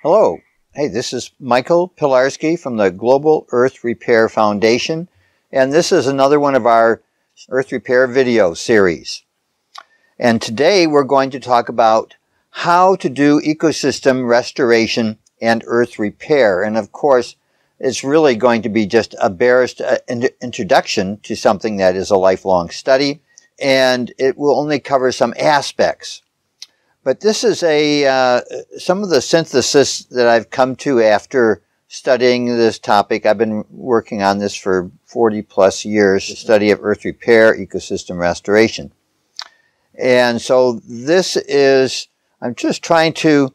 Hello. Hey, this is Michael Pilarski from the Global Earth Repair Foundation, and this is another one of our Earth Repair video series. And today we're going to talk about how to do ecosystem restoration and earth repair. And of course, it's really going to be just a barest introduction to something that is a lifelong study, and it will only cover some aspects. But this is some of the synthesis that I've come to after studying this topic. I've been working on this for 40 plus years, the study of earth repair, ecosystem restoration. And so this is, I'm just trying to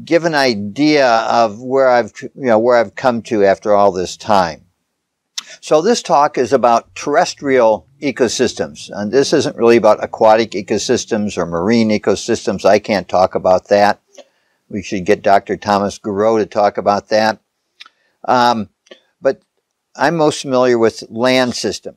give an idea of where I've come to after all this time. So this talk is about terrestrial ecosystems, and this isn't really about aquatic ecosystems or marine ecosystems. I can't talk about that. We should get Dr. Thomas Garreau to talk about that. But I'm most familiar with land system.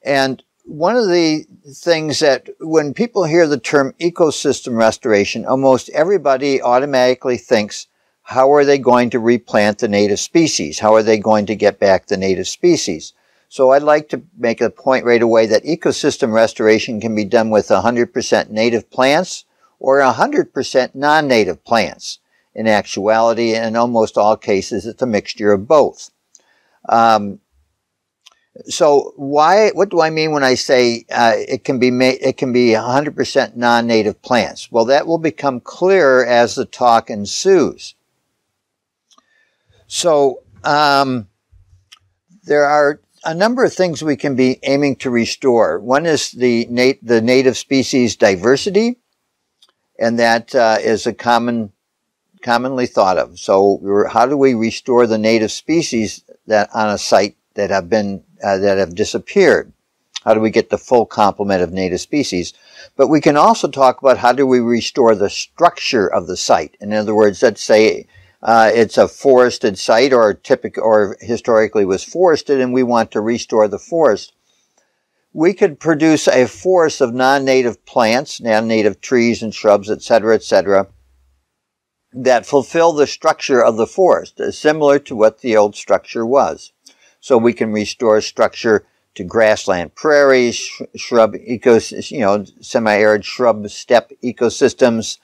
And one of the things that when people hear the term ecosystem restoration, almost everybody automatically thinks, how are they going to replant the native species? How are they going to get back the native species? So I'd like to make a point right away that ecosystem restoration can be done with 100% native plants or 100% non-native plants. In actuality, in almost all cases, it's a mixture of both. So what do I mean when I say it can be 100% non-native plants? Well, that will become clearer as the talk ensues. So there are a number of things we can be aiming to restore. One is the native species diversity, and that is a commonly thought of. So how do we restore the native species that on a site that have disappeared? How do we get the full complement of native species? But we can also talk about how do we restore the structure of the site. In other words, let's say it's a forested site or historically was forested, and we want to restore the forest. We could produce a forest of non-native plants, non-native trees and shrubs, etc., that fulfill the structure of the forest, similar to what the old structure was. So we can restore structure to grassland prairies, shrub semi-arid shrub steppe ecosystems.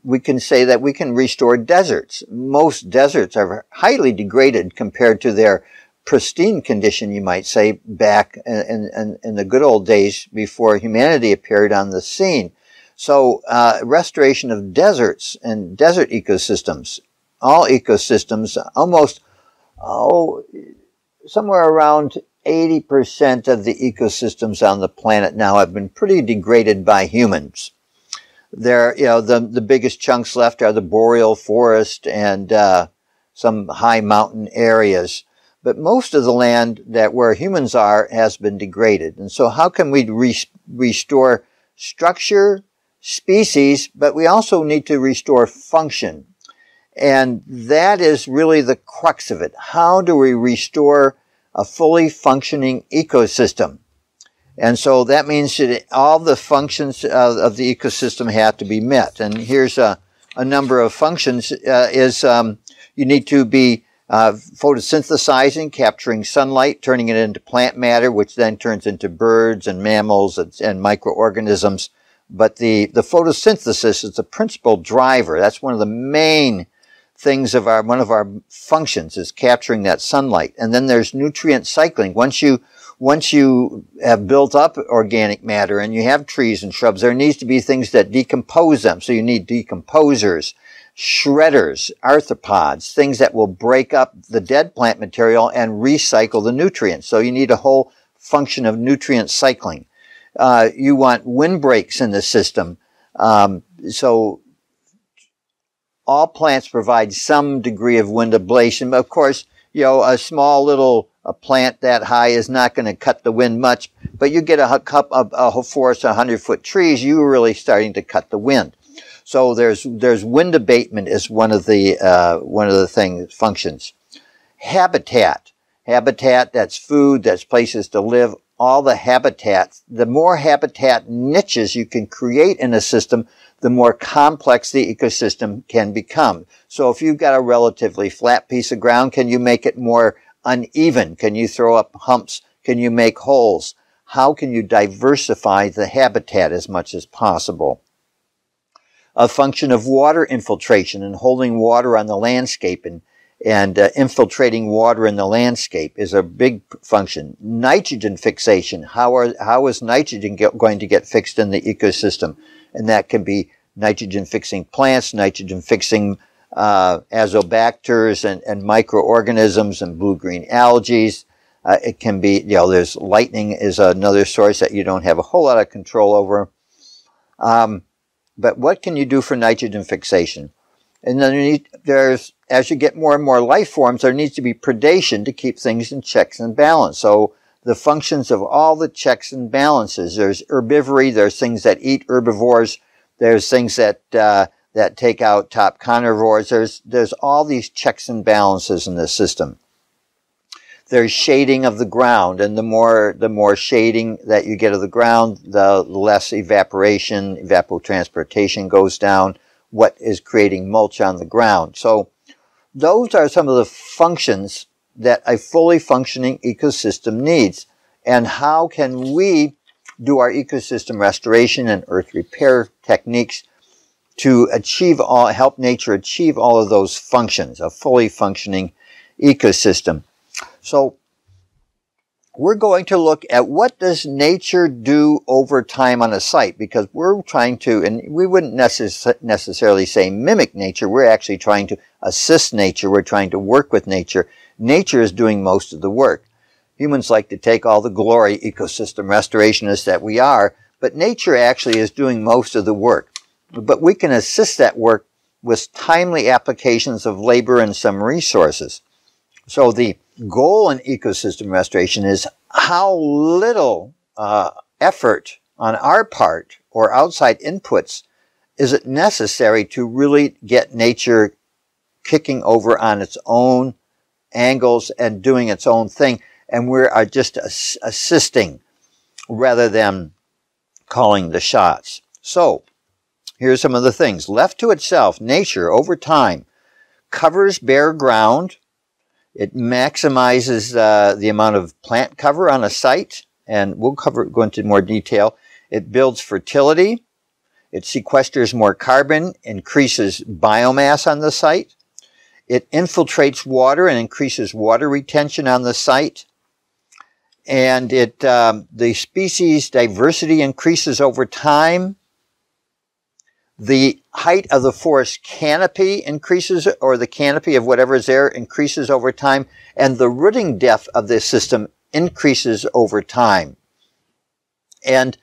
We can say that we can restore deserts. Most deserts are highly degraded compared to their pristine condition, you might say, back in the good old days before humanity appeared on the scene. So restoration of deserts and desert ecosystems, all ecosystems, almost, somewhere around 80% of the ecosystems on the planet now have been pretty degraded by humans. The biggest chunks left are the boreal forest and some high mountain areas. But most of the land where humans are has been degraded. And so how can we restore structure, species, but we also need to restore function? And that is really the crux of it. How do we restore a fully functioning ecosystem? And so that means that all the functions of the ecosystem have to be met. And here's a number of functions. You need to be photosynthesizing, capturing sunlight, turning it into plant matter, which then turns into birds and mammals and microorganisms. But the photosynthesis is the principal driver. That's one of the main things one of our functions is capturing that sunlight. And then there's nutrient cycling. Once you have built up organic matter and you have trees and shrubs, there needs to be things that decompose them. So you need decomposers, shredders, arthropods, things that will break up the dead plant material and recycle the nutrients. So you need a whole function of nutrient cycling. You want windbreaks in the system. So all plants provide some degree of wind ablation. But of course, a small little plant that high is not going to cut the wind much, but you get a whole forest of 100-foot trees, you're really starting to cut the wind. So there's wind abatement is one of the functions. Habitat, that's food, that's places to live. all the habitats. The more habitat niches you can create in a system, the more complex the ecosystem can become. So if you've got a relatively flat piece of ground, can you make it more uneven? Can you throw up humps? Can you make holes? How can you diversify the habitat as much as possible? A function of water infiltration and holding water on the landscape and infiltrating water in the landscape is a big function. Nitrogen fixation. How is nitrogen going to get fixed in the ecosystem? And that can be nitrogen fixing plants, nitrogen fixing azobacters and microorganisms and blue-green algae. It can be, there's lightning is another source that you don't have a whole lot of control over. But what can you do for nitrogen fixation? And then as you get more and more life forms, there needs to be predation to keep things in checks and balance. So the functions of all the checks and balances. There's herbivory. There's things that eat herbivores. There's things that take out top carnivores. There's all these checks and balances in the system. There's shading of the ground, and the more shading that you get of the ground, the less evaporation, evapotranspiration goes down, what is creating mulch on the ground. So those are some of the functions that a fully functioning ecosystem needs. And how can we do our ecosystem restoration and earth repair techniques to help nature achieve all of those functions, a fully functioning ecosystem? So we're going to look at what does nature do over time on a site, because we're trying to, and we wouldn't necessarily say mimic nature, we're actually trying to assist nature, we're trying to work with nature. Nature is doing most of the work. Humans like to take all the glory, ecosystem restorationists that we are, but nature actually is doing most of the work. But we can assist that work with timely applications of labor and some resources. So the goal in ecosystem restoration is how little effort on our part or outside inputs is it necessary to really get nature kicking over on its own angles and doing its own thing, and we are just assisting rather than calling the shots. So here's some of the things. Left to itself, nature over time covers bare ground. It maximizes the amount of plant cover on a site, and we'll go into more detail. It builds fertility. It sequesters more carbon, increases biomass on the site. It infiltrates water and increases water retention on the site. And the species diversity increases over time. The height of the forest canopy increases, or the canopy of whatever is there increases over time, and the rooting depth of this system increases over time. And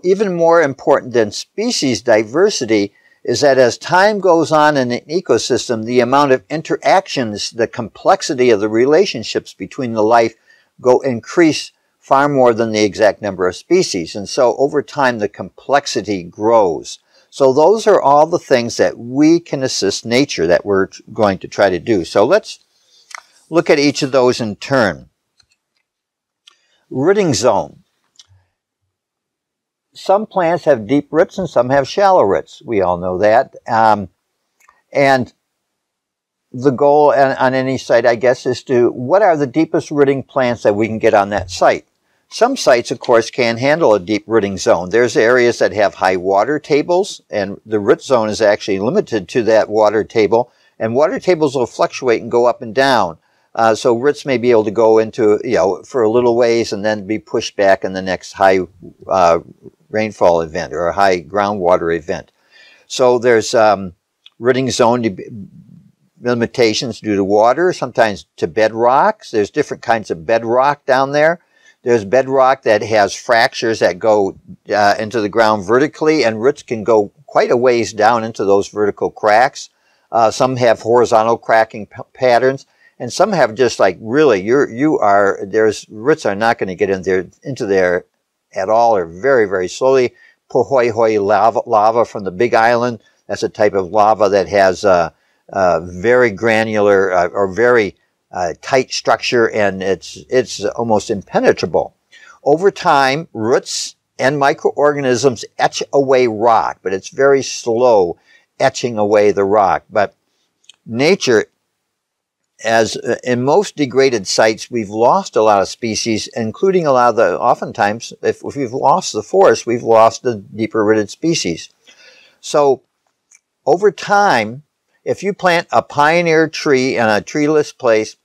even more important than species diversity is that as time goes on in an ecosystem, the amount of interactions, the complexity of the relationships between the life increase far more than the exact number of species. And so over time, the complexity grows. So those are all the things that we can assist nature that we're going to try to do. So let's look at each of those in turn. Rooting zone. Some plants have deep roots and some have shallow roots. We all know that. And the goal on any site, I guess, is what are the deepest rooting plants that we can get on that site? Some sites, of course, can handle a deep rooting zone. There's areas that have high water tables, and the root zone is actually limited to that water table. And water tables will fluctuate and go up and down. So roots may be able to go into, for a little ways and then be pushed back in the next high rainfall event or a high groundwater event. So there's rooting zone limitations due to water, sometimes to bedrocks. There's different kinds of bedrock down there. There's bedrock that has fractures that go into the ground vertically, and roots can go quite a ways down into those vertical cracks. Some have horizontal cracking patterns, and some have just like really, roots are not going to get into there at all, or very, very slowly. Pohoihoi lava from the Big Island. That's a type of lava that has very granular or very tight structure, and it's almost impenetrable. Over time, roots and microorganisms etch away rock, but it's very slow etching away the rock. But nature, as in most degraded sites, we've lost a lot of species, including a lot of the, oftentimes, if we've lost the forest, we've lost the deeper rooted species. So over time, if you plant a pioneer tree in a treeless place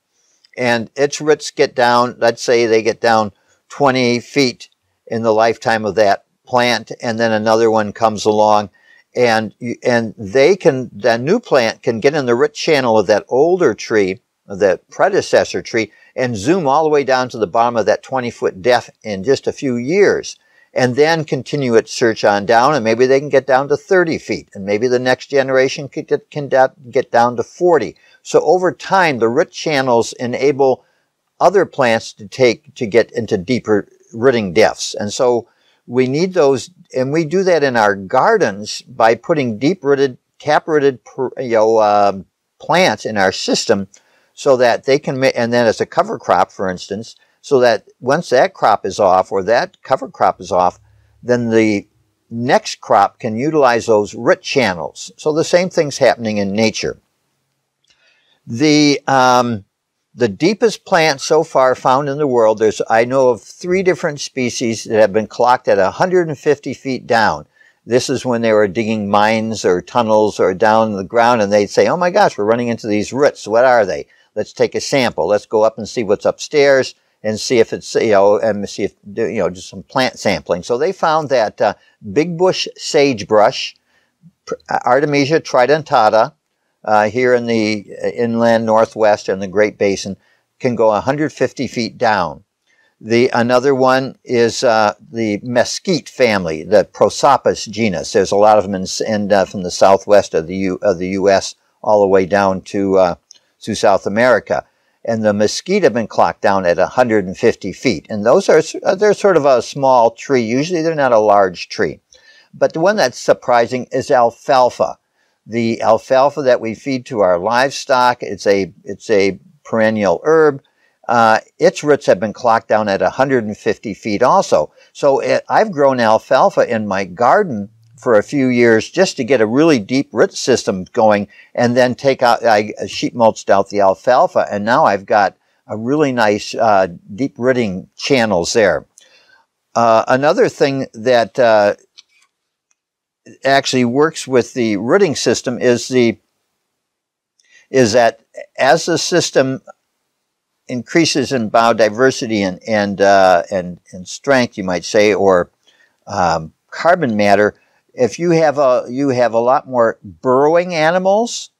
and its roots get down, let's say they get down 20 feet in the lifetime of that plant, and then another one comes along, and the new plant can get in the root channel of that older tree, the predecessor tree, and zoom all the way down to the bottom of that 20-foot depth in just a few years, and then continue its search on down, and maybe they can get down to 30 feet, and maybe the next generation can get down to 40. So over time, the root channels enable other plants to get into deeper rooting depths. And so we need those, and we do that in our gardens by putting deep-rooted, tap-rooted plants in our system so that they can, and then as a cover crop, for instance, so that once that crop is off or that cover crop is off, then the next crop can utilize those root channels. So the same thing's happening in nature. The deepest plant so far found in the world, I know of 3 different species that have been clocked at 150 feet down. This is when they were digging mines or tunnels or down in the ground, and they'd say, oh my gosh, we're running into these roots. What are they? Let's take a sample. Let's go up and see what's upstairs and see if it's, and see if, just some plant sampling. So they found that big bush sagebrush, Artemisia tridentata, here in the inland northwest and the Great Basin, can go 150 feet down. Another one is the mesquite family, the Prosopis genus. There's a lot of them from the southwest of the U.S. all the way down to South America. And the mesquite have been clocked down at 150 feet. And they're sort of a small tree. Usually they're not a large tree. But the one that's surprising is alfalfa. The alfalfa that we feed to our livestock, it's a perennial herb. Its roots have been clocked down at 150 feet also. So I've grown alfalfa in my garden for a few years just to get a really deep root system going, and then I sheet mulched out the alfalfa, and now I've got a really nice deep rooting channels there. Another thing that actually works with the rooting system is that as the system increases in biodiversity and strength, you might say, or carbon matter, if you have a lot more burrowing animals,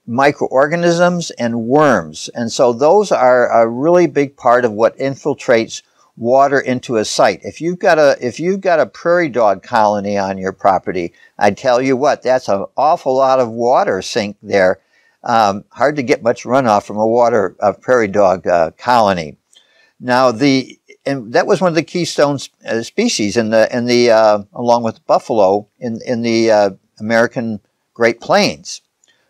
microorganisms, and worms, and so those are a really big part of what infiltrates water into a site. If you've got a prairie dog colony on your property, I tell you what, that's an awful lot of water sink there. Hard to get much runoff from a prairie dog colony. Now and that was one of the keystone species along with buffalo in the American Great Plains.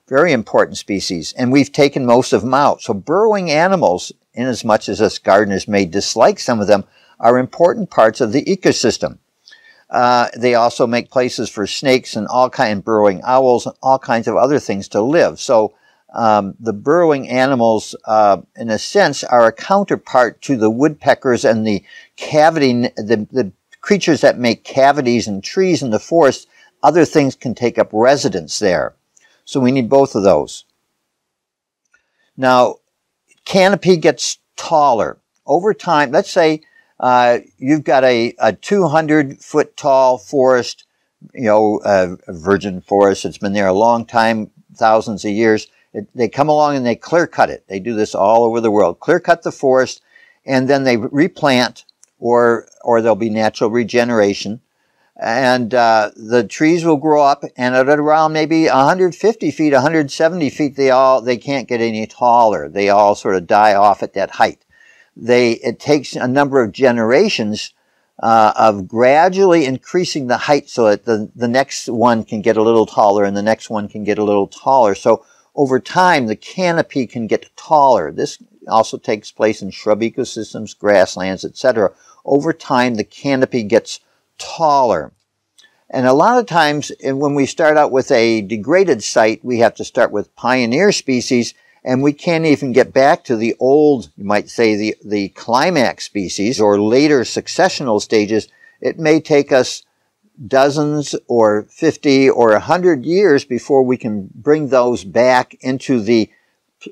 Very important species, and we've taken most of them out. So burrowing animals, in as much as us gardeners may dislike some of them, are important parts of the ecosystem. They also make places for snakes and burrowing owls and all kinds of other things to live. So the burrowing animals, in a sense, are a counterpart to the woodpeckers and the creatures that make cavities in trees in the forest. Other things can take up residence there. So we need both of those. Now, canopy gets taller. Over time, let's say you've got a 200-foot tall forest, a virgin forest that's been there a long time, thousands of years. They come along and they clear cut it. They do this all over the world. Clear cut the forest, and then they replant, or there'll be natural regeneration. And the trees will grow up, and at around maybe 150 feet, 170 feet, they can't get any taller. They all sort of die off at that height. It takes a number of generations of gradually increasing the height so that the next one can get a little taller and the next one can get a little taller. So over time, the canopy can get taller. This also takes place in shrub ecosystems, grasslands, etc. over time the canopy gets taller. And a lot of times when we start out with a degraded site, we have to start with pioneer species, and we can't even get back to the old, you might say, the climax species or later successional stages. It may take us dozens or 50 or 100 years before we can bring those back into the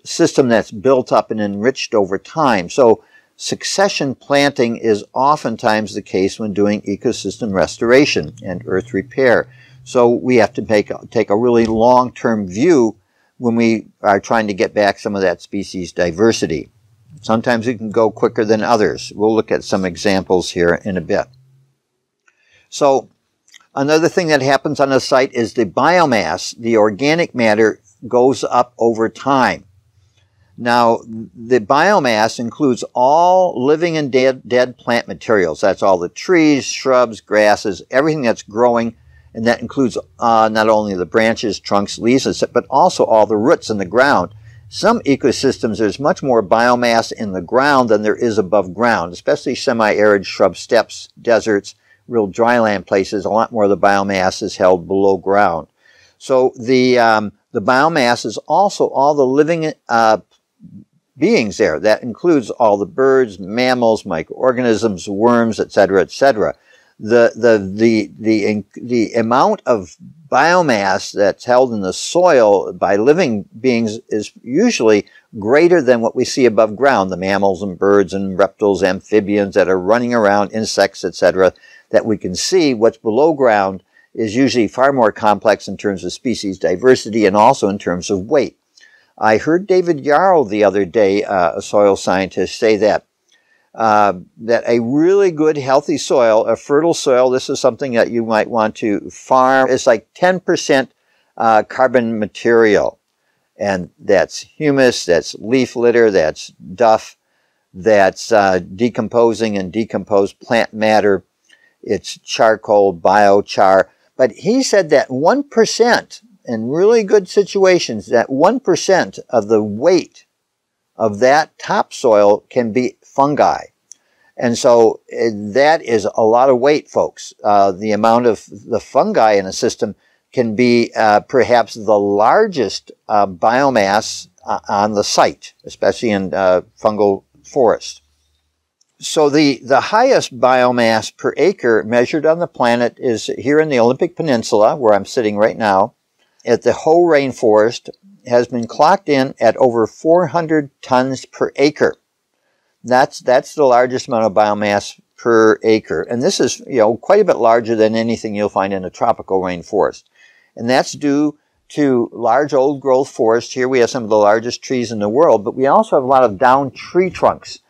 system that's built up and enriched over time. So succession planting is oftentimes the case when doing ecosystem restoration and earth repair. So we have to take a really long-term view when we are trying to get back some of that species diversity. Sometimes it can go quicker than others. We'll look at some examples here in a bit. So another thing that happens on a site is the biomass, the organic matter, goes up over time. Now, the biomass includes all living and dead plant materials. That's all the trees, shrubs, grasses, everything that's growing, and that includes not only the branches, trunks, leaves, but also all the roots in the ground. Some ecosystems, there's much more biomass in the ground than there is above ground, especially semi-arid shrub steppes, deserts, real dryland places. A lot more of the biomass is held below ground. So the biomass is also all the living beings there. That includes all the birds, mammals, microorganisms, worms, etc., etc. The amount of biomass that's held in the soil by living beings is usually greater than what we see above ground, the mammals and birds and reptiles, amphibians that are running around, insects, etc., that we can see. What's below ground is usually far more complex in terms of species diversity and also in terms of weight. I heard David Yarrow the other day, a soil scientist, say that a really good, healthy soil, a fertile soil, this is something that you might want to farm, is like 10% carbon material. And that's humus, that's leaf litter, that's duff, that's decomposing and decomposed plant matter, it's charcoal, biochar. But he said that 1%, in really good situations, that 1% of the weight of that topsoil can be fungi. And so that is a lot of weight, folks. The amount of the fungi in a system can be perhaps the largest biomass on the site, especially in fungal forest. So the highest biomass per acre measured on the planet is here in the Olympic Peninsula, where I'm sitting right now, at the Hoh Rainforest, has been clocked in at over 400 tons per acre. That's the largest amount of biomass per acre. And this is, quite a bit larger than anything you'll find in a tropical rainforest. And that's due to large old growth forest. Here we have some of the largest trees in the world, but we also have a lot of down tree trunks.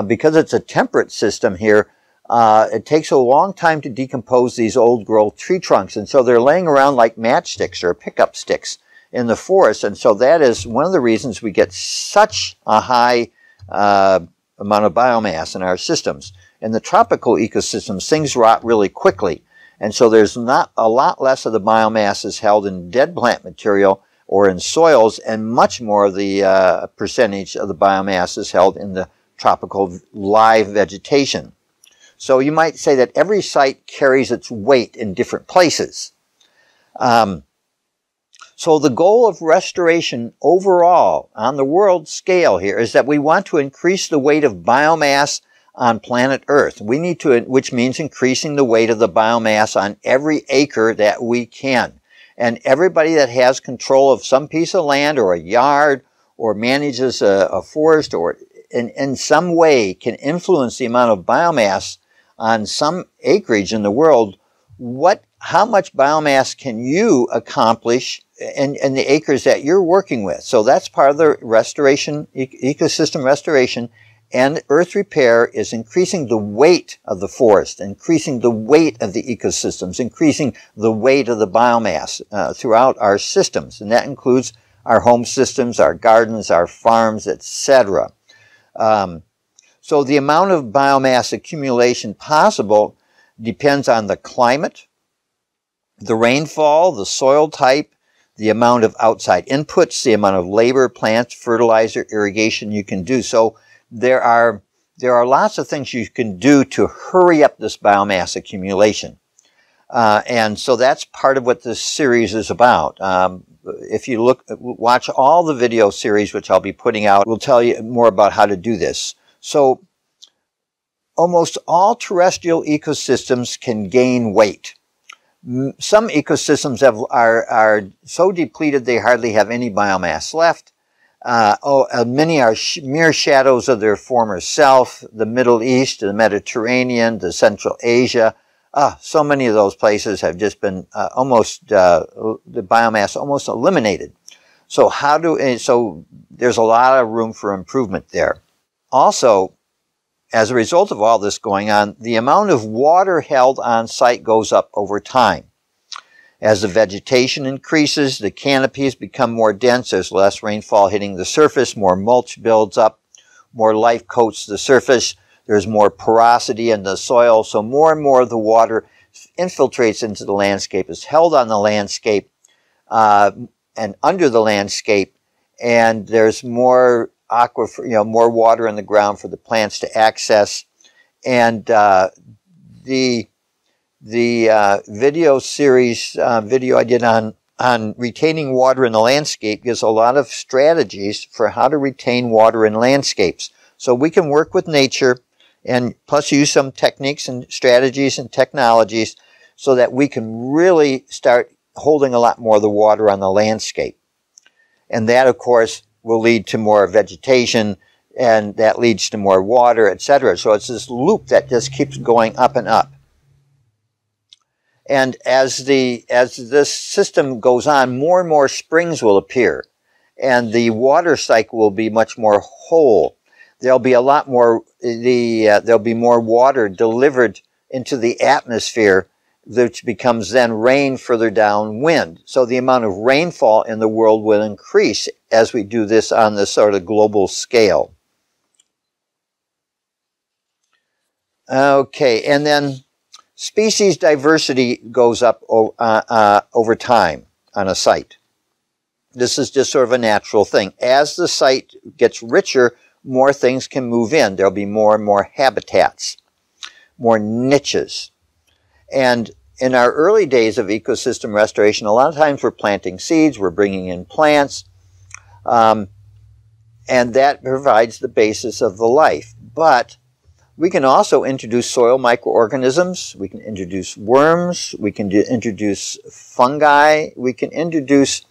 Because it's a temperate system here, it takes a long time to decompose these old growth tree trunks. And so they're laying around like matchsticks or pickup sticks in the forest. And so that is one of the reasons we get such a high amount of biomass in our systems. In the tropical ecosystems, things rot really quickly. And so there's not a lot less of the biomass is held in dead plant material or in soils, and much more of the percentage of the biomass is held in the tropical live vegetation. So you might say that every site carries its weight in different places. So the goal of restoration overall on the world scale here is that we want to increase the weight of biomass on planet Earth. We need to, which means increasing the weight of the biomass on every acre that we can. And everybody that has control of some piece of land or a yard or manages a forest or in some way can influence the amount of biomass on some acreage in the world. How much biomass can you accomplish in the acres that you're working with? So that's part of the restoration, ecosystem restoration, and earth repair is increasing the weight of the forest, increasing the weight of the ecosystems, increasing the weight of the biomass throughout our systems. And that includes our home systems, our gardens, our farms, etc. So the amount of biomass accumulation possible depends on the climate, the rainfall, the soil type, the amount of outside inputs, the amount of labor, plants, fertilizer, irrigation you can do. So there are there are lots of things you can do to hurry up this biomass accumulation. And so that's part of what this series is about. If you watch all the video series, which I'll be putting out, we'll tell you more about how to do this. So almost all terrestrial ecosystems can gain weight. Some ecosystems are so depleted they hardly have any biomass left. Many are mere shadows of their former self. The Middle East, the Mediterranean, the Central Asia. So many of those places have just been the biomass almost eliminated. So so there's a lot of room for improvement there. Also, as a result of all this going on, the amount of water held on site goes up over time. As the vegetation increases, the canopies become more dense. There's less rainfall hitting the surface, more mulch builds up, more life coats the surface. There's more porosity in the soil, so more and more of the water infiltrates into the landscape, is held on the landscape and under the landscape, and there's more aquifer, more water in the ground for the plants to access. And the video series video I did on retaining water in the landscape gives a lot of strategies for how to retain water in landscapes. So we can work with nature and plus use some techniques and strategies and technologies so that we can really start holding a lot more of the water on the landscape. And that, of course, will lead to more vegetation, and that leads to more water, etc. So it's this loop that just keeps going up and up. And as this system goes on, more and more springs will appear, and the water cycle will be much more whole. There'll be a lot more, there'll be more water delivered into the atmosphere, which becomes then rain further downwind. So the amount of rainfall in the world will increase as we do this on this sort of global scale. Okay, and then species diversity goes up over time on a site. This is just sort of a natural thing. As the site gets richer, more things can move in. There'll be more and more habitats, more niches. And in our early days of ecosystem restoration, a lot of times we're planting seeds, we're bringing in plants, and that provides the basis of the life. But we can also introduce soil microorganisms, we can introduce worms, we can introduce fungi, we can introduce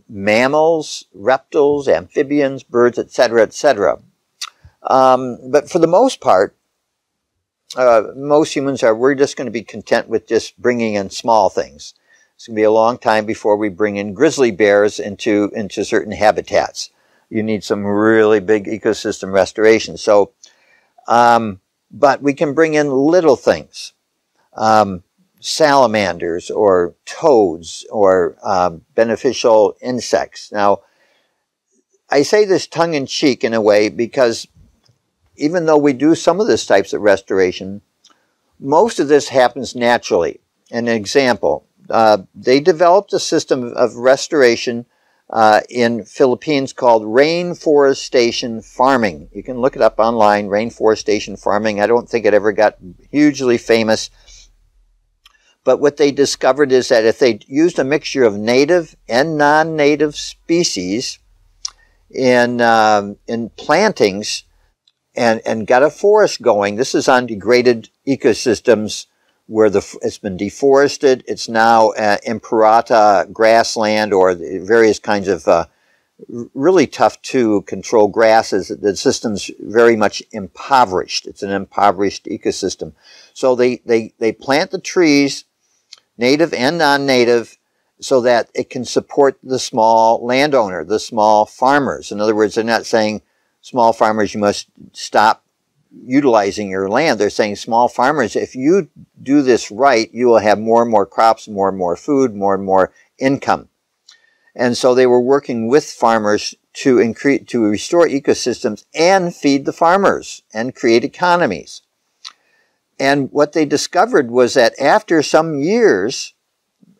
mammals, reptiles, amphibians, birds, etc., etc. But for the most part, most humans we're just going to be content with just bringing in small things. It's going to be a long time before we bring in grizzly bears into certain habitats. You need some really big ecosystem restoration. So, but we can bring in little things. Salamanders or toads or beneficial insects. Now, I say this tongue-in-cheek in a way because even though we do some of this types of restoration, most of this happens naturally. An example, they developed a system of restoration in Philippines called rainforestation farming. You can look it up online, rainforestation farming. I don't think it ever got hugely famous. But what they discovered is that if they used a mixture of native and non-native species in plantings and got a forest going, this is on degraded ecosystems where it's been deforested. It's now imperata grassland or various kinds of really tough to control grasses. The system's very much impoverished. It's an impoverished ecosystem. So they plant the trees, native and non-native, so that it can support the small landowner, the small farmers. In other words, they're not saying, small farmers, you must stop utilizing your land. They're saying, small farmers, if you do this right, you will have more and more crops, more and more food, more and more income. And so they were working with farmers to restore ecosystems and feed the farmers and create economies. And what they discovered was that after some years,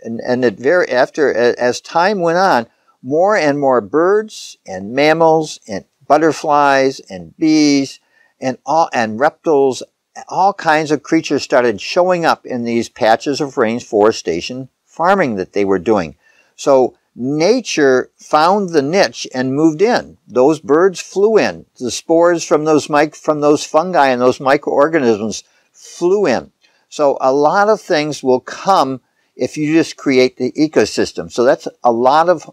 as time went on, more and more birds and mammals and butterflies and bees and reptiles, all kinds of creatures started showing up in these patches of rainforestation farming that they were doing. So nature found the niche and moved in. Those birds flew in. The spores from those fungi and those microorganisms flew in. So a lot of things will come if you just create the ecosystem. So that's a lot of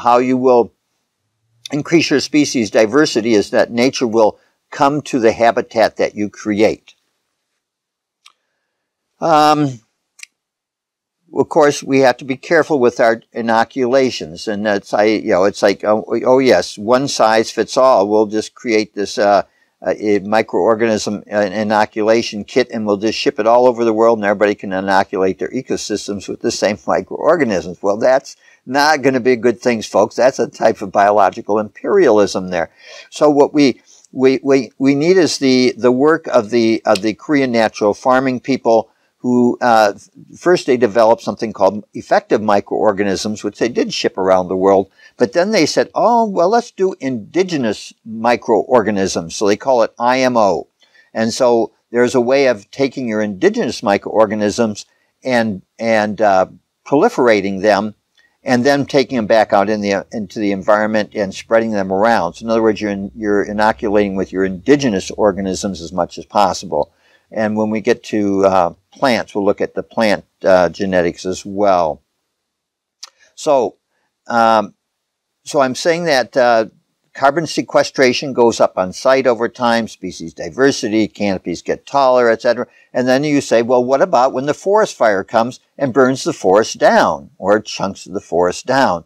how you will increase your species diversity, is that nature will come to the habitat that you create. Of course, we have to be careful with our inoculations, and it's like, oh yes, one size fits all. We'll just create this a microorganism inoculation kit, and we'll just ship it all over the world, and everybody can inoculate their ecosystems with the same microorganisms. Well, that's not going to be good things, folks. That's a type of biological imperialism there. So what we need is the work of the Korean natural farming people, who first they developed something called effective microorganisms, which they did ship around the world. But then they said, oh, well, let's do indigenous microorganisms. So they call it IMO. And so there's a way of taking your indigenous microorganisms and proliferating them, and then taking them back out into the environment and spreading them around. So in other words, you're inoculating with your indigenous organisms as much as possible. And when we get to plants, we'll look at the plant genetics as well. So I'm saying that carbon sequestration goes up on site over time, species diversity, canopies get taller, etc. And then you say, well, what about when the forest fire comes and burns the forest down, or chunks of the forest down?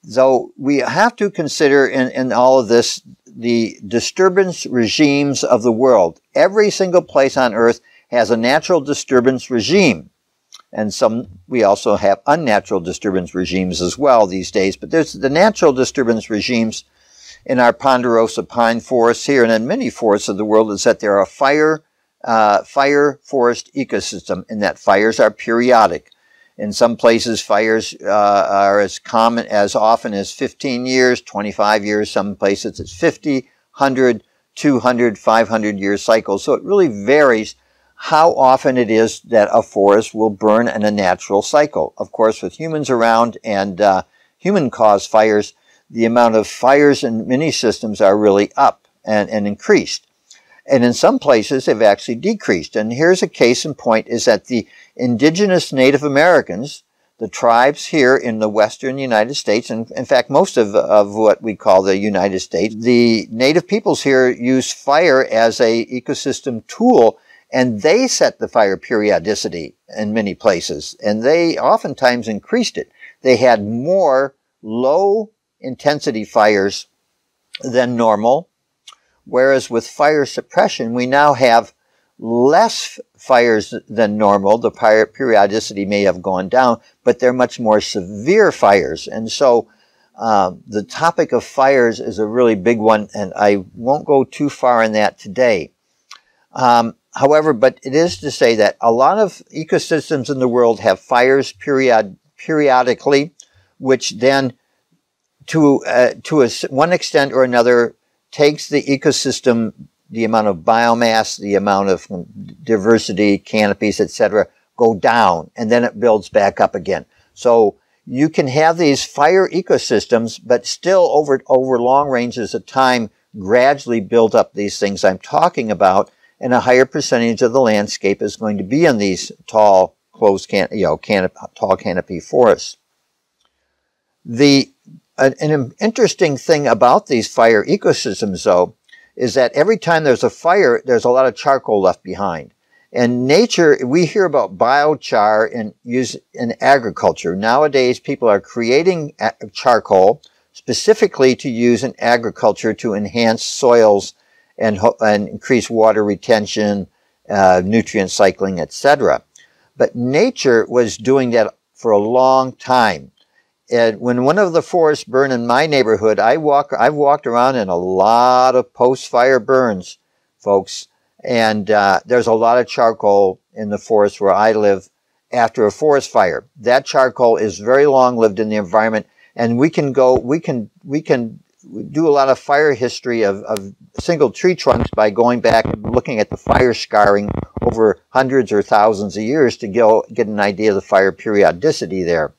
So we have to consider in all of this the disturbance regimes of the world. Every single place on Earth has a natural disturbance regime. And we also have unnatural disturbance regimes as well these days. But there's the natural disturbance regimes in our ponderosa pine forests here and in many forests of the world, is that there are fire forest ecosystem, and that fires are periodic. In some places, fires are as common as often as 15 years, 25 years. Some places it's 50, 100, 200, 500-year cycles. So it really varies how often it is that a forest will burn in a natural cycle. Of course, with humans around and human-caused fires, the amount of fires in many systems are really up and increased. And in some places, they've actually decreased. And here's a case in point, is that the indigenous Native Americans, the tribes here in the western United States, and in fact, most of what we call the United States, the native peoples here use fire as a ecosystem tool, and they set the fire periodicity in many places, and they oftentimes increased it. They had more low-intensity fires than normal, whereas with fire suppression, we now have less fires than normal. The periodicity may have gone down, but they're much more severe fires. And so the topic of fires is a really big one, and I won't go too far in that today. However, but it is to say that a lot of ecosystems in the world have fires periodically, which then, to one extent or another, takes the ecosystem, the amount of biomass, the amount of diversity, canopies, etc., go down, and then it builds back up again. So you can have these fire ecosystems, but still over long ranges of time, gradually build up these things I'm talking about, and a higher percentage of the landscape is going to be in these tall, tall canopy forests. An interesting thing about these fire ecosystems, though, is that every time there's a fire, there's a lot of charcoal left behind. And nature, we hear about biochar in agriculture. Nowadays, people are creating charcoal specifically to use in agriculture to enhance soils and increase water retention, nutrient cycling, etc. But nature was doing that for a long time. And when one of the forests burned in my neighborhood, I've walked around in a lot of post-fire burns, folks, and there's a lot of charcoal in the forest where I live after a forest fire. That charcoal is very long-lived in the environment, and we can do a lot of fire history of single tree trunks by going back and looking at the fire scarring over hundreds or thousands of years to get an idea of the fire periodicity there.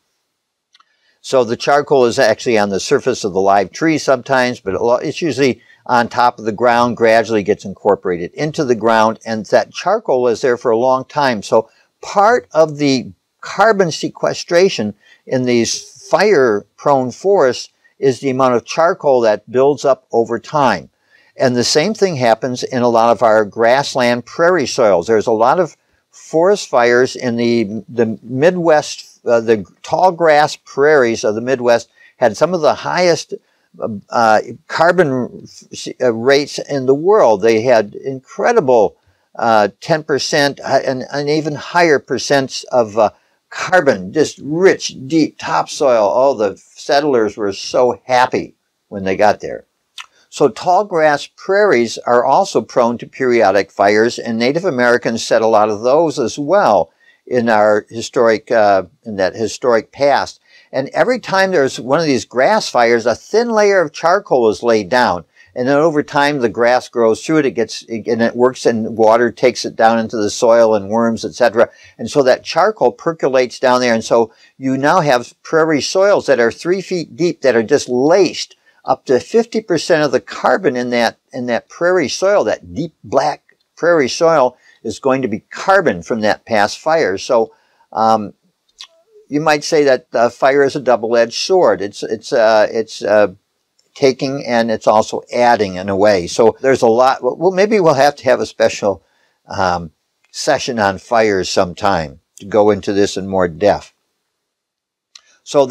So the charcoal is actually on the surface of the live tree sometimes, but it's usually on top of the ground, gradually gets incorporated into the ground, and that charcoal is there for a long time. So part of the carbon sequestration in these fire-prone forests is the amount of charcoal that builds up over time. And the same thing happens in a lot of our grassland prairie soils. There's a lot of forest fires in the Midwest, the tall grass prairies of the Midwest had some of the highest carbon rates in the world. They had incredible 10% and even higher percents of carbon, just rich, deep topsoil. Oh, the settlers were so happy when they got there. So tall grass prairies are also prone to periodic fires, and Native Americans set a lot of those as well in our historic, in that historic past. And every time there's one of these grass fires, a thin layer of charcoal is laid down. And then over time, the grass grows through it. And it works, and water takes it down into the soil and worms, etc. And so that charcoal percolates down there. And so you now have prairie soils that are 3 feet deep that are just laced. Up to 50% of the carbon in that prairie soil, that deep black prairie soil, is going to be carbon from that past fire. So you might say that fire is a double-edged sword. It's taking, and it's also adding in a way. So there's a lot. Well, maybe we'll have to have a special session on fires sometime to go into this in more depth. So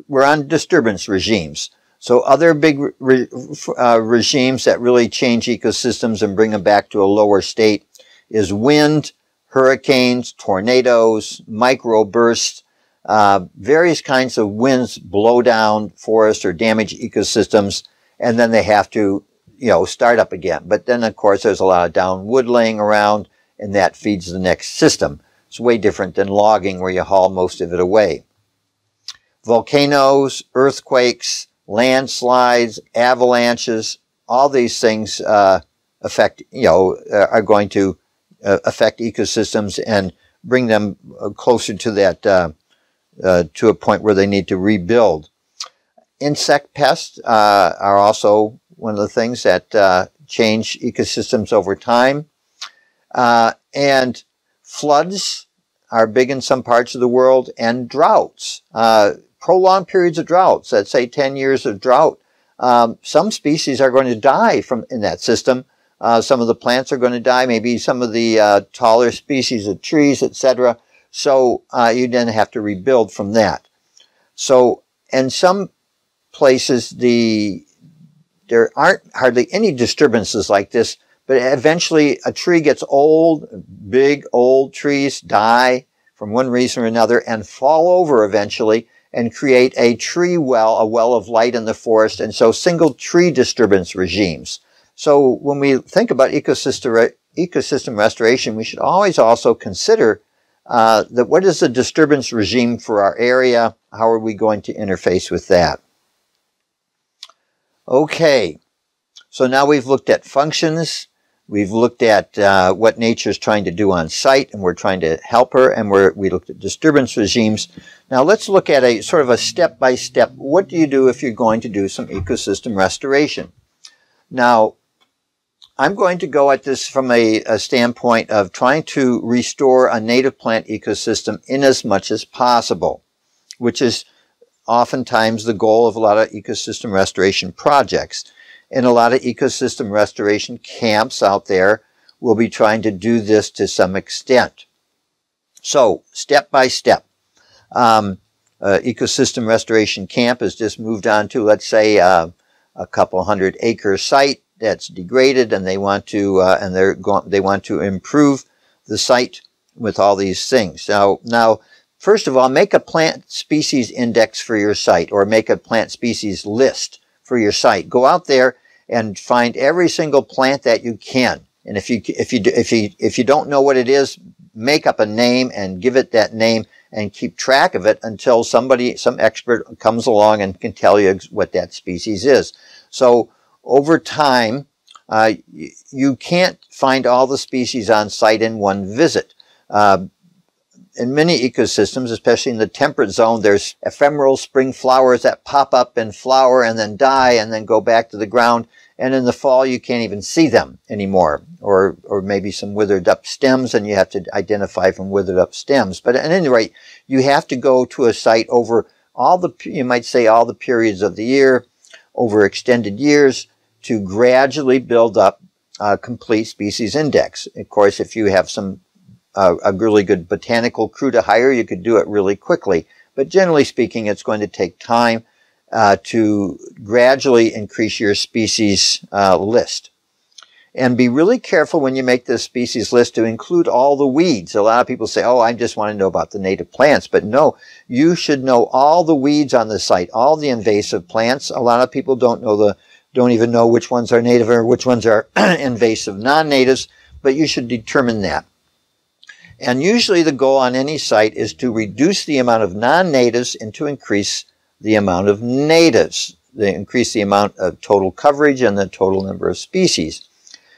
we're on disturbance regimes. So other big regimes that really change ecosystems and bring them back to a lower state is wind, hurricanes, tornadoes, microbursts. Various kinds of winds blow down forests or damage ecosystems, and then they have to, start up again. But then, of course, there's a lot of down wood laying around, and that feeds the next system. It's way different than logging, where you haul most of it away. Volcanoes, earthquakes, landslides, avalanches, all these things are going to affect ecosystems and bring them closer to that, to a point where they need to rebuild. Insect pests are also one of the things that change ecosystems over time. And floods are big in some parts of the world, and droughts. Prolonged periods of droughts, let's say 10 years of drought. Some species are going to die in that system. Some of the plants are going to die, maybe some of the taller species of trees, etc. So you then have to rebuild from that. So in some places, there aren't hardly any disturbances like this, but eventually a tree gets old, big old trees die from one reason or another and fall over eventually, and create a tree well, a well of light in the forest, and so single tree disturbance regimes. So when we think about ecosystem restoration, we should always also consider what is the disturbance regime for our area? How are we going to interface with that? Okay, so now we've looked at functions. We've looked at what nature is trying to do on site, and we're trying to help her, and we looked at disturbance regimes. Now let's look at a sort of a step-by-step. What do you do if you're going to do some ecosystem restoration? Now, I'm going to go at this from a standpoint of trying to restore a native plant ecosystem in as much as possible, which is oftentimes the goal of a lot of ecosystem restoration projects. And a lot of ecosystem restoration camps out there will be trying to do this to some extent. So, step by step. Ecosystem restoration camp has just moved on to, let's say, a couple 100-acre site that's degraded, and they want to they want to improve the site with all these things. Now, first of all, make a plant species index for your site, or make a plant species list for your site. Go out there and find every single plant that you can. And if you don't know what it is, make up a name and give it that name. and keep track of it until some expert comes along and can tell you what that species is. So over time, you can't find all the species on site in one visit. In many ecosystems, especially in the temperate zone, there's ephemeral spring flowers that pop up and flower and then die and then go back to the ground. And in the fall, you can't even see them anymore, or maybe some withered up stems, and you have to identify from withered up stems. But at any rate, you have to go to a site over you might say all the periods of the year, over extended years, to gradually build up a complete species index. Of course, if you have a really good botanical crew to hire, you could do it really quickly. But generally speaking, it's going to take time to gradually increase your species list. And be really careful when you make this species list to include all the weeds. A lot of people say, oh, I just want to know about the native plants. But no, you should know all the weeds on the site, all the invasive plants. A lot of people don't even know which ones are native or which ones are invasive non-natives, but you should determine that. And usually the goal on any site is to reduce the amount of non-natives and to increase the amount of natives. They increase the amount of total coverage and the total number of species.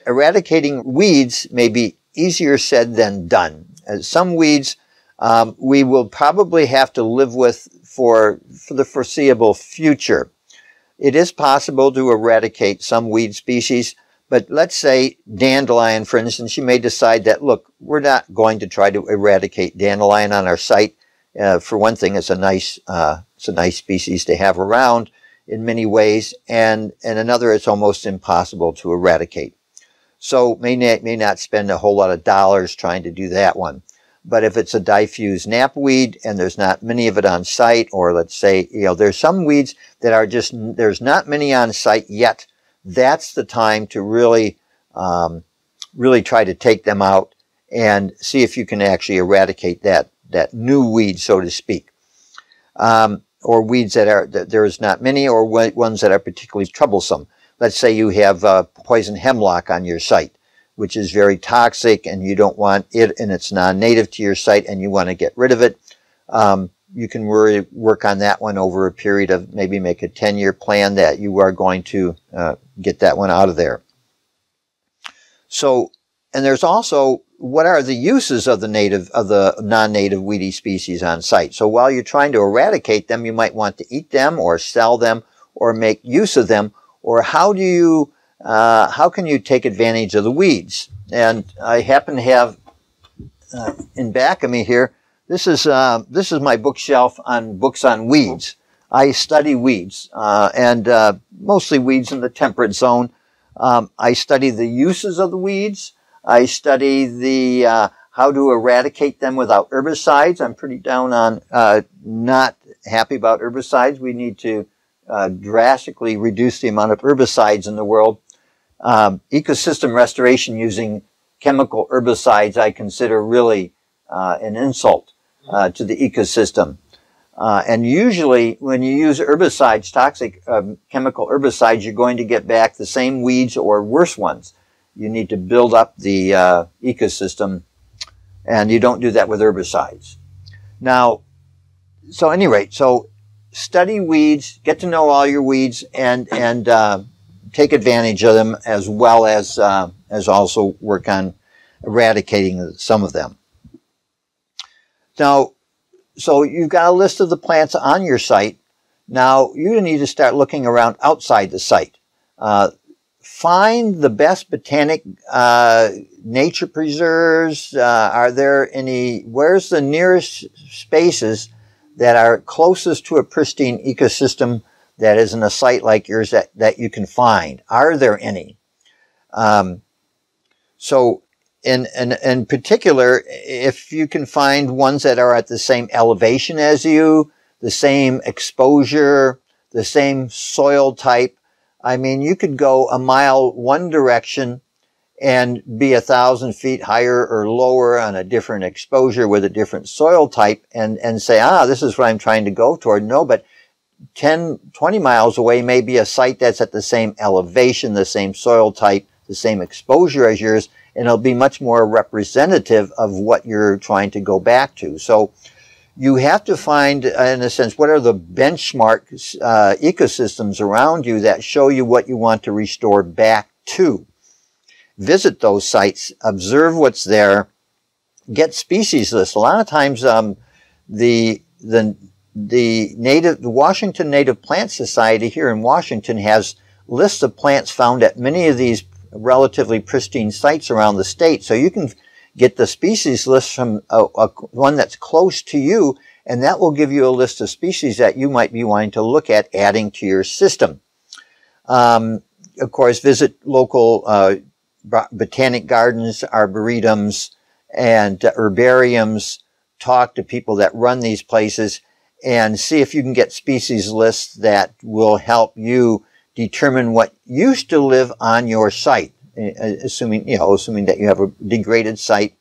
Eradicating weeds may be easier said than done. Some weeds we will probably have to live with for the foreseeable future. It is possible to eradicate some weed species, but let's say dandelion, for instance, you may decide that, look, we're not going to try to eradicate dandelion on our site. For one thing, it's a nice species to have around in many ways, and another, it's almost impossible to eradicate. So may not spend a whole lot of dollars trying to do that one. But if it's a diffuse knapweed and there's not many of it on site, or let's say, there's some weeds that are there's not many on site yet, that's the time to really try to take them out and see if you can actually eradicate that new weed, so to speak. Or weeds that there's not many, or ones that are particularly troublesome. Let's say you have poison hemlock on your site, which is very toxic, and you don't want it, and it's non-native to your site, and you want to get rid of it. You can work on that one over a period of maybe make a 10-year plan that you are going to get that one out of there. So, and there's also, what are the uses of the non-native weedy species on site? So while you're trying to eradicate them, you might want to eat them or sell them or make use of them. Or how can you take advantage of the weeds? And I happen to have in back of me here, this is my bookshelf on books on weeds. I study weeds, and mostly weeds in the temperate zone. I study the uses of the weeds. I study the how to eradicate them without herbicides. I'm pretty down on not happy about herbicides. We need to drastically reduce the amount of herbicides in the world. Ecosystem restoration using chemical herbicides I consider really an insult to the ecosystem. And usually when you use herbicides, toxic chemical herbicides, you're going to get back the same weeds or worse ones. You need to build up the ecosystem, and you don't do that with herbicides. Now, so at any rate, so study weeds, get to know all your weeds, and take advantage of them, as well as also work on eradicating some of them. Now, so you've got a list of the plants on your site. Now you need to start looking around outside the site. Find the best botanic nature preserves. Are there any? Where's the nearest spaces that are closest to a pristine ecosystem that is in a site like yours that you can find? Are there any? So in particular, if you can find ones that are at the same elevation as you, the same exposure, the same soil type, I mean, you could go a mile one direction and be 1,000 feet higher or lower on a different exposure with a different soil type and say, this is what I'm trying to go toward. No, but 10, 20 miles away may be a site that's at the same elevation, the same soil type, the same exposure as yours, and it'll be much more representative of what you're trying to go back to. So you have to find, in a sense, what are the benchmark ecosystems around you that show you what you want to restore back to. Visit those sites, observe what's there, get species lists. A lot of times, the Washington Native Plant Society here in Washington has lists of plants found at many of these relatively pristine sites around the state. So you can get the species list from one that's close to you, and that will give you a list of species that you might be wanting to look at adding to your system. Of course, visit local botanic gardens, arboretums, and herbariums. Talk to people that run these places and see if you can get species lists that will help you determine what used to live on your site. Assuming that you have a degraded site,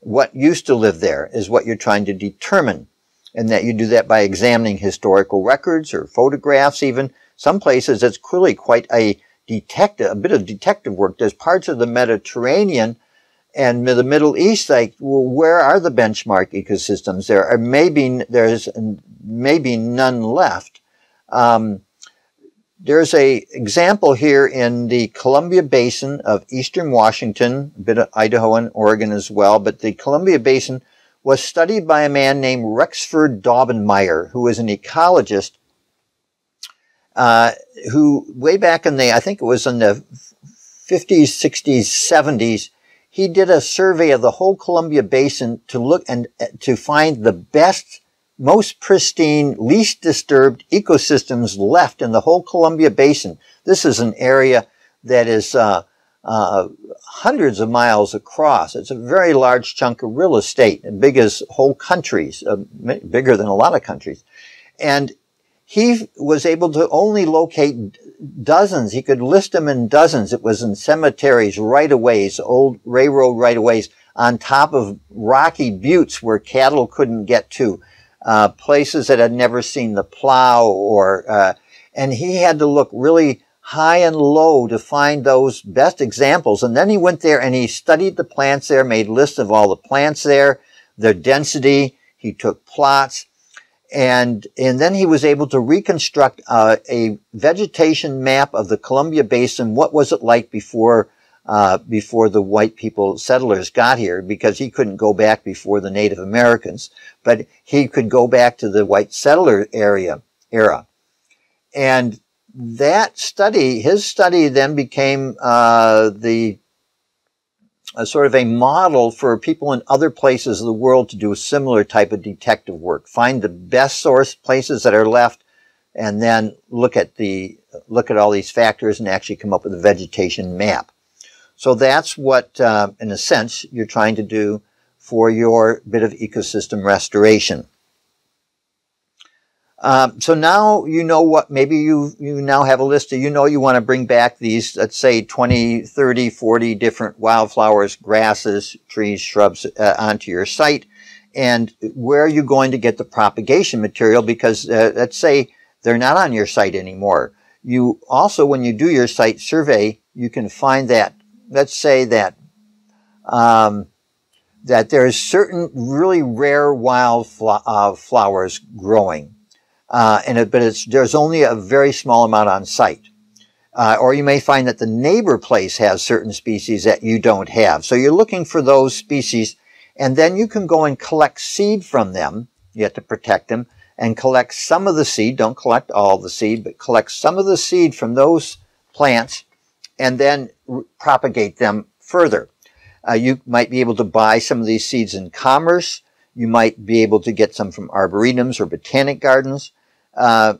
what used to live there is what you're trying to determine. And that you do that by examining historical records or photographs even. Some places it's really quite a bit of detective work. There's parts of the Mediterranean and the Middle East, like, well, where are the benchmark ecosystems? There's maybe none left. There's a example here in the Columbia Basin of eastern Washington, a bit of Idaho and Oregon as well, but the Columbia Basin was studied by a man named Rexford Daubenmire, who was an ecologist, who way back in I think it was in the 50s, 60s, 70s, he did a survey of the whole Columbia Basin to look and to find the best, most pristine, least disturbed ecosystems left in the whole Columbia Basin. This is an area that is hundreds of miles across. It's a very large chunk of real estate, as big as whole countries, bigger than a lot of countries. And he was able to only locate dozens. He could list them in dozens. It was in cemeteries, right-of-ways, old railroad right-of-ways, on top of rocky buttes where cattle couldn't get to, places that had never seen the plow, and he had to look really high and low to find those best examples. And then he went there and he studied the plants there, made lists of all the plants there, their density. He took plots. And then he was able to reconstruct a vegetation map of the Columbia Basin. What was it like before the white people, settlers, got here? Because he couldn't go back before the Native Americans, but he could go back to the white settler era. And that study, his study, then became sort of a model for people in other places of the world to do a similar type of detective work. Find the best source places that are left, and then look at all these factors and actually come up with a vegetation map. So that's what, in a sense, you're trying to do for your bit of ecosystem restoration. So now you know what, maybe you now have a list of, you want to bring back these, let's say 20, 30, 40 different wildflowers, grasses, trees, shrubs onto your site. And where are you going to get the propagation material? Because let's say they're not on your site anymore. You also, when you do your site survey, you can find that, let's say that there's certain really rare flowers growing. But there's only a very small amount on site. Or you may find that the neighbor place has certain species that you don't have. So you're looking for those species, and then you can go and collect seed from them. You have to protect them and collect some of the seed. Don't collect all the seed, but collect some of the seed from those plants and then propagate them further. You might be able to buy some of these seeds in commerce. You might be able to get some from arboretums or botanic gardens.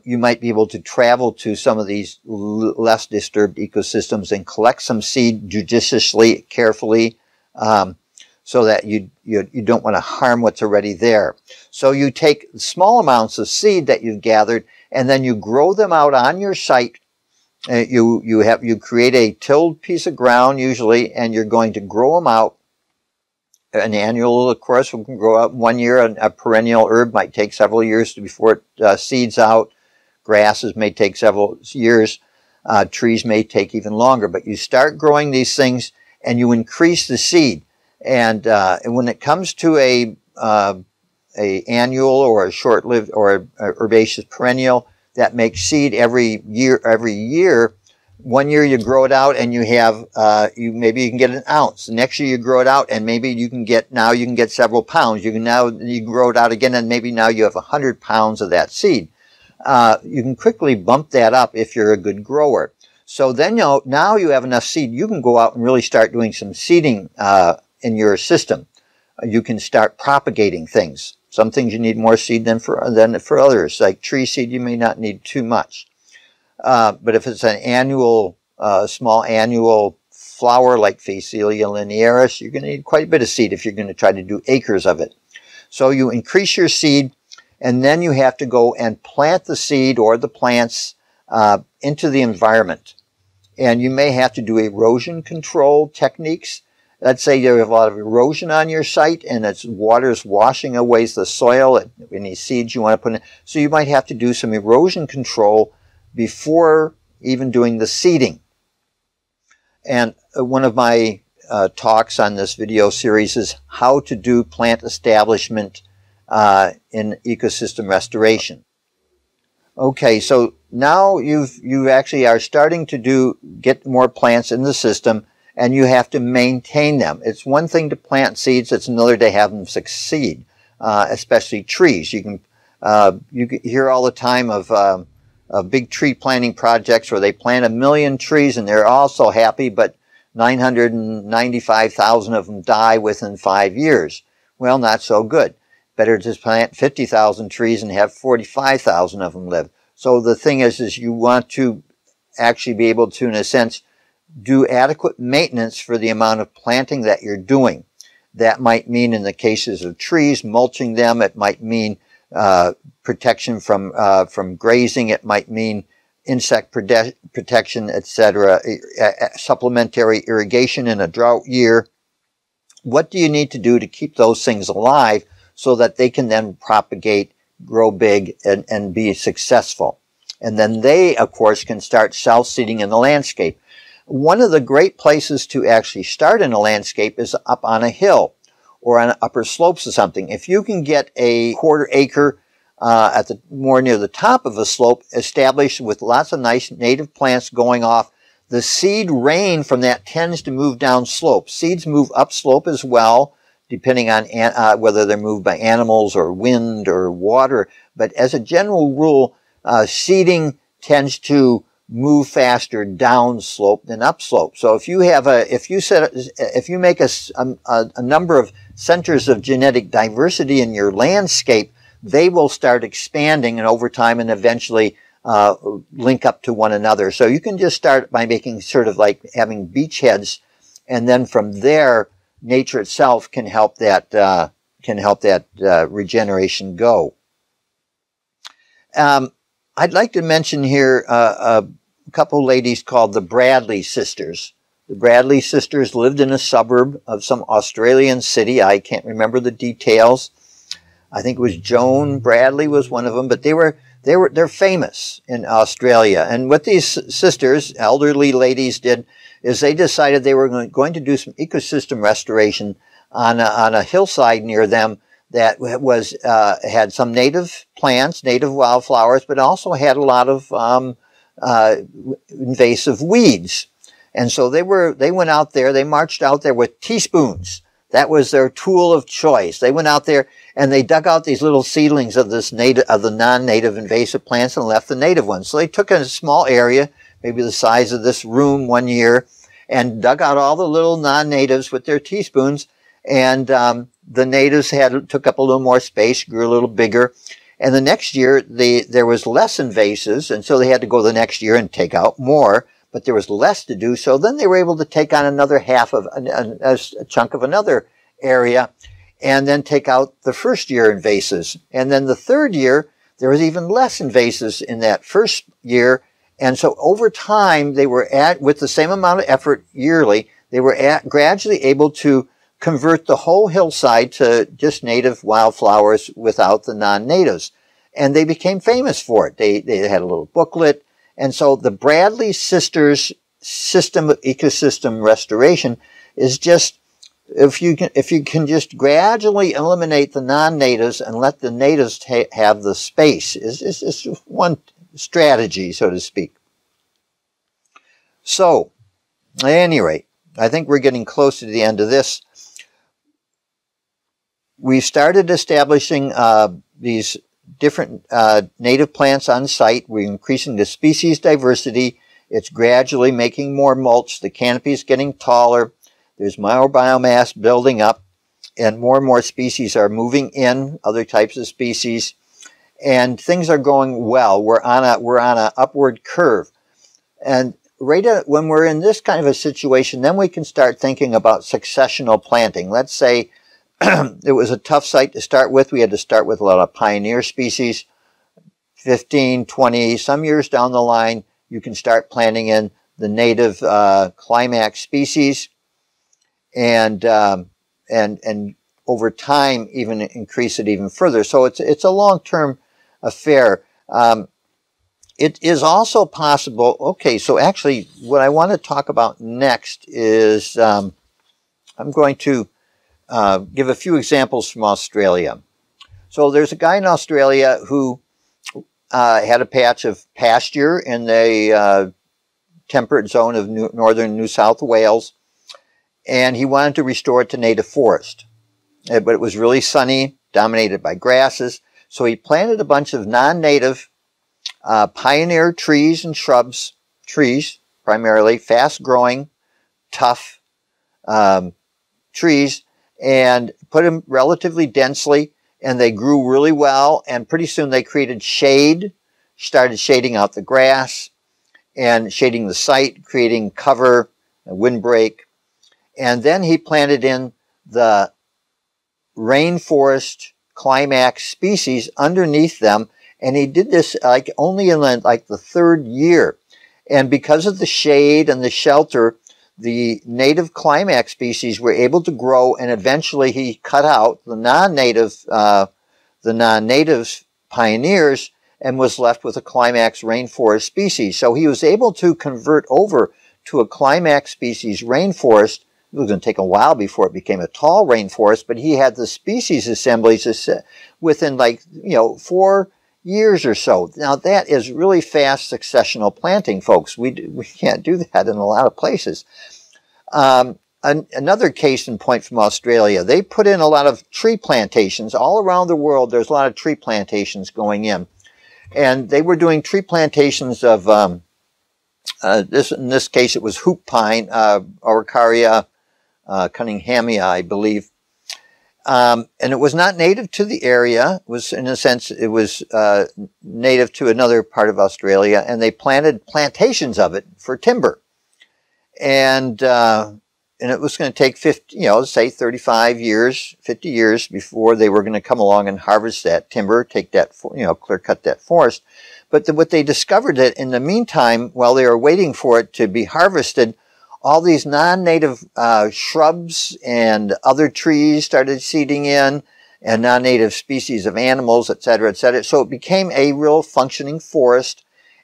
You might be able to travel to some of these less disturbed ecosystems and collect some seed judiciously, carefully, so that you don't want to harm what's already there. So you take small amounts of seed that you've gathered, and then you grow them out on your site. You create a tilled piece of ground usually, and you're going to grow them out. An annual, of course, can grow out 1 year. A perennial herb might take several years before it seeds out. Grasses may take several years. Trees may take even longer. But you start growing these things, and you increase the seed. And when it comes to a annual or a short-lived or a herbaceous perennial that makes seed every year. One year you grow it out and you have, maybe you can get an ounce. The next year you grow it out and maybe you can get several pounds. You grow it out again and maybe now you have 100 pounds of that seed. You can quickly bump that up if you're a good grower. So then now you have enough seed. You can go out and really start doing some seeding in your system. You can start propagating things. Some things you need more seed than for others. Like tree seed, you may not need too much. But if it's an annual, small annual flower like Phacelia linearis, you're going to need quite a bit of seed if you're going to try to do acres of it. So you increase your seed, and then you have to go and plant the seed or the plants into the environment. And you may have to do erosion control techniques. Let's say you have a lot of erosion on your site and water's washing away the soil, any seeds you want to put in. So you might have to do some erosion control before even doing the seeding. And one of my talks on this video series is how to do plant establishment in ecosystem restoration. Okay, so now you actually are starting to get more plants in the system, and you have to maintain them. It's one thing to plant seeds, it's another to have them succeed, especially trees. You hear all the time of big tree planting projects where they plant 1 million trees and they're all so happy, but 995,000 of them die within 5 years. Well, not so good. Better to plant 50,000 trees and have 45,000 of them live. So the thing is you want to actually be able to, in a sense, do adequate maintenance for the amount of planting that you're doing. That might mean, in the cases of trees, mulching them. It might mean protection from grazing. It might mean insect protection, etc. Supplementary irrigation in a drought year. What do you need to do to keep those things alive so that they can then propagate, grow big, and be successful? And then they, of course, can start self-seeding in the landscape. One of the great places to actually start in a landscape is up on a hill or on upper slopes or something. If you can get a 1/4 acre more near the top of a slope established with lots of nice native plants going off, the seed rain from that tends to move down slope. Seeds move up slope as well, depending on whether they're moved by animals or wind or water. But as a general rule, seeding tends to move faster down slope than up slope. So if you make a number of centers of genetic diversity in your landscape, they will start expanding and over time and eventually link up to one another. So you can just start by making sort of like having beachheads, and then from there, nature itself can help that regeneration go. I'd like to mention here a couple ladies called the Bradley sisters. The Bradley sisters lived in a suburb of some Australian city. I can't remember the details. I think it was Joan Bradley was one of them, but they're famous in Australia. And what these sisters, elderly ladies, did is they decided they were going to do some ecosystem restoration on a hillside near them that had some native plants, native wildflowers, but also had a lot of invasive weeds. And so they went out there, they marched out there with teaspoons. That was their tool of choice. They went out there and they dug out these little seedlings of the non-native invasive plants and left the native ones. So they took a small area, maybe the size of this room one year, and dug out all the little non-natives with their teaspoons. And the natives took up a little more space, grew a little bigger. And the next year, there was less invasives, and so they had to go the next year and take out more, but there was less to do. So then they were able to take on another half of a chunk of another area, and then take out the first year invasives. And then the third year, there was even less invasives in that first year. And so over time, they were with the same amount of effort yearly, they were gradually able to convert the whole hillside to just native wildflowers without the non-natives. And they became famous for it. They had a little booklet. And so the Bradley sisters system of ecosystem restoration is just if you can just gradually eliminate the non-natives and let the natives have the space, is one strategy, so to speak. So, at any rate, I think we're getting close to the end of this. We started establishing these different native plants on site. We're increasing the species diversity. It's gradually making more mulch. The canopy is getting taller. There's more biomass building up, and more species are moving in, other types of species, and things are going well. We're on a upward curve. And when we're in this kind of a situation, then we can start thinking about successional planting. Let's say it was a tough site to start with. We had to start with a lot of pioneer species. 15, 20, some years down the line, you can start planting in the native climax species, and over time even increase it even further. So it's a long-term affair. It is also possible. Okay, so actually, what I want to talk about next is I'm going to give a few examples from Australia. So there's a guy in Australia who had a patch of pasture in the temperate zone of northern New South Wales, and he wanted to restore it to native forest. But it was really sunny, dominated by grasses, so he planted a bunch of non-native pioneer trees and shrubs, trees primarily, fast-growing, tough trees, and put them relatively densely, and they grew really well, and pretty soon they created shade, started shading out the grass, and shading the site, creating cover, a windbreak. And then he planted in the rainforest climax species underneath them, and he did this like only in the third year. And because of the shade and the shelter, the native climax species were able to grow, and eventually he cut out the non-native pioneers and was left with a climax rainforest species. So he was able to convert over to a climax species rainforest. It was going to take a while before it became a tall rainforest, but he had the species assemblies within 4 years or so. Now that is really fast successional planting, folks. We can't do that in a lot of places. Another case in point from Australia, they put in a lot of tree plantations all around the world. There's a lot of tree plantations going in, and they were doing tree plantations of in this case it was hoop pine, Araucaria cunninghamia, I believe. And it was not native to the area. It was, in a sense, it was native to another part of Australia, and they planted plantations of it for timber. And it was going to take 35 years, 50 years before they were going to come along and harvest that timber, take that, clear cut that forest. But what they discovered that in the meantime, while they were waiting for it to be harvested, all these non-native shrubs and other trees started seeding in, and non-native species of animals, et cetera, et cetera. So it became a real functioning forest,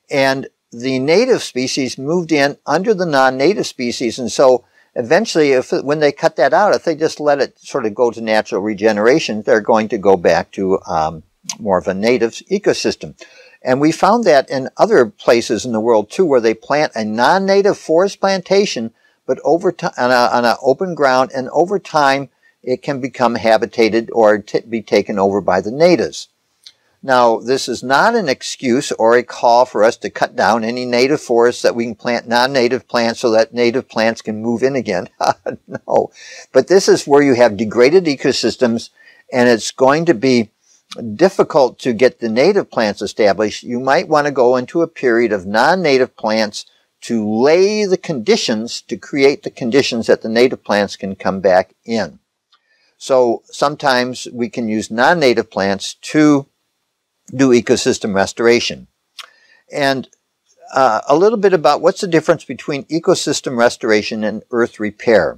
and the native species moved in under the non-native species. And so eventually, when they cut that out, if they just let it sort of go to natural regeneration, they're going to go back to more of a native ecosystem. And we found that in other places in the world too, where they plant a non-native forest plantation, but over time on an open ground, and over time it can become habitated or be taken over by the natives. Now, this is not an excuse or a call for us to cut down any native forests that we can plant non-native plants so that native plants can move in again. No, but this is where you have degraded ecosystems, and it's going to be difficult to get the native plants established. You might want to go into a period of non-native plants to lay the conditions, to create the conditions that the native plants can come back in. So sometimes we can use non-native plants to do ecosystem restoration. And a little bit about what's the difference between ecosystem restoration and earth repair.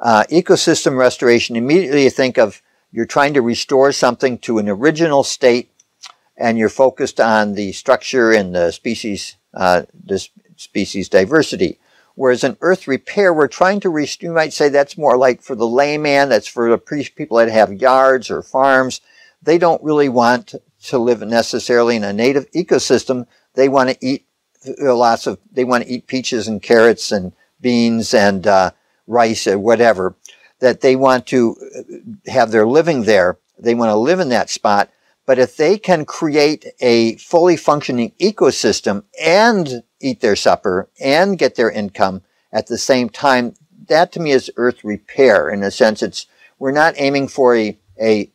Ecosystem restoration, immediately you think of you're trying to restore something to an original state, and you're focused on the structure and the species diversity. Whereas in earth repair, we're trying to, you might say that's more like for the layman, that's for the people that have yards or farms. They don't really want to live necessarily in a native ecosystem. They want to eat they want to eat peaches and carrots and beans and rice or whatever, that they want to have their living there. They want to live in that spot. But if they can create a fully functioning ecosystem and eat their supper and get their income at the same time, that to me is earth repair. In a sense, we're not aiming for a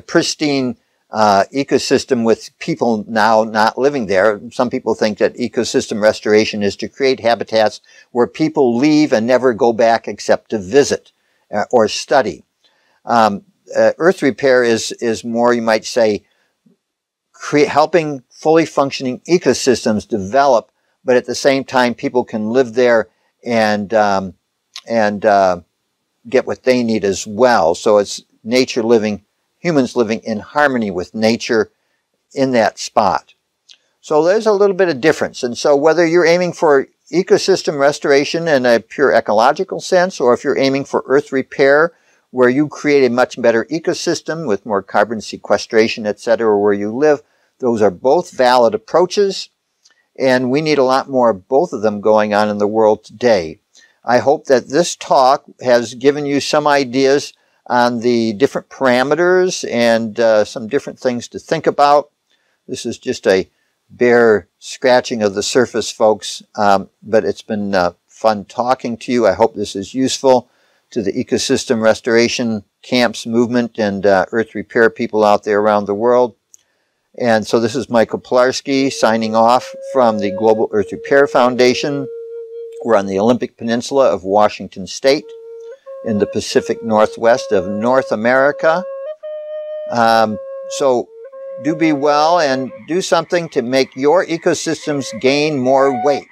pristine ecosystem with people now not living there. Some people think that ecosystem restoration is to create habitats where people leave and never go back except to visit or study. Earth repair is more, you might say, helping fully functioning ecosystems develop, but at the same time, people can live there and get what they need as well. So it's nature living, humans living in harmony with nature in that spot. So there's a little bit of difference. And so whether you're aiming for ecosystem restoration in a pure ecological sense, or if you're aiming for earth repair, where you create a much better ecosystem with more carbon sequestration, etc., where you live, those are both valid approaches, and we need a lot more of both of them going on in the world today. I hope that this talk has given you some ideas on the different parameters and some different things to think about. This is just a bare scratching of the surface, folks, but it's been fun talking to you. I hope this is useful to the ecosystem restoration camps movement and earth repair people out there around the world. And so this is Michael Pilarski signing off from the Global Earth Repair Foundation. We're on the Olympic Peninsula of Washington State in the Pacific Northwest of North America. So do be well and do something to make your ecosystems gain more weight.